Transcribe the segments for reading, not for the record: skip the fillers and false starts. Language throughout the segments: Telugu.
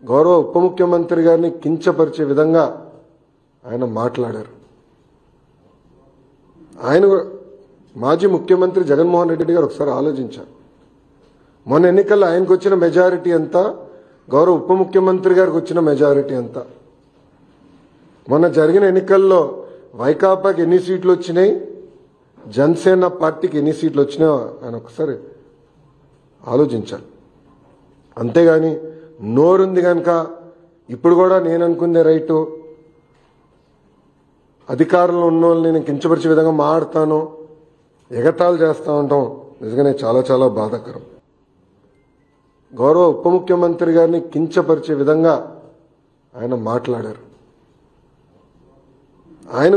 గౌరవ ఉప ముఖ్యమంత్రి గారిని కించపరిచే విధంగా ఆయన మాట్లాడారు. ఆయన మాజీ ముఖ్యమంత్రి జగన్మోహన్ రెడ్డి గారు ఒకసారి ఆలోచించారు. మొన్న ఎన్నికల్లో ఆయనకు వచ్చిన మెజారిటీ ఎంత, గౌరవ ఉప ముఖ్యమంత్రి గారికి వచ్చిన మెజారిటీ ఎంత? మొన్న జరిగిన ఎన్నికల్లో వైకాపాకి ఎన్ని సీట్లు వచ్చినాయి, జనసేన పార్టీకి ఎన్ని సీట్లు వచ్చినాయో ఆయన ఒకసారి ఆలోచించాలి. అంతేగాని నోరుంది కనుక ఇప్పుడు కూడా నేను అనుకుందే రైటు, అధికారంలో ఉన్న వాళ్ళని నేను కించపరిచే విధంగా మాట్లాడతాను, ఎగతాళి చేస్తా ఉంటాం నిజంగానే చాలా చాలా బాధాకరం. గౌరవ ఉప ముఖ్యమంత్రి గారిని కించపరిచే విధంగా ఆయన మాట్లాడారు. ఆయన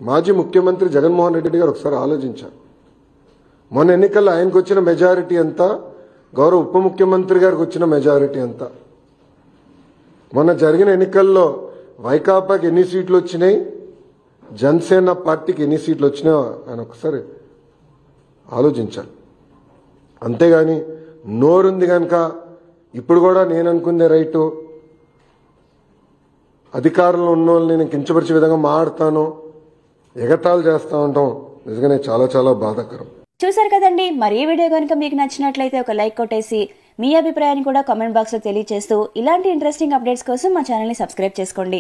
మాజీ ముఖ్యమంత్రి జగన్మోహన్ రెడ్డి గారు ఒకసారి ఆలోచించారు. మొన్న ఎన్నికల్లో ఆయనకు వచ్చిన మెజారిటీ ఎంత, గౌరవ ఉప ముఖ్యమంత్రి గారికి వచ్చిన మెజారిటీ ఎంత? మొన్న జరిగిన ఎన్నికల్లో వైకాపాకి ఎన్ని సీట్లు వచ్చినాయి, జనసేన పార్టీకి ఎన్ని సీట్లు వచ్చినాయో ఆయన ఒకసారి ఆలోచించాలి. అంతేగాని నోరుంది కనుక ఇప్పుడు కూడా నేను అనుకుందే రైటు, అధికారంలో ఉన్న వాళ్ళని నేను కించపరిచే విధంగా మాట్లాడతాను, ఎగతాళి చేస్తా ఉంటాం నిజంగానే చాలా చాలా బాధాకరం. చూసారు కదండి, మరి ఈ వీడియో కనుక మీకు నచ్చినట్లయితే ఒక లైక్ కొట్టేసి మీ అభిప్రాయాన్ని కూడా కామెంట్ బాక్స్ లో తెలియజేస్తూ ఇలాంటి ఇంట్రెస్టింగ్ అప్డేట్స్ కోసం మా ఛానల్ ని సబ్స్క్రైబ్ చేసుకోండి.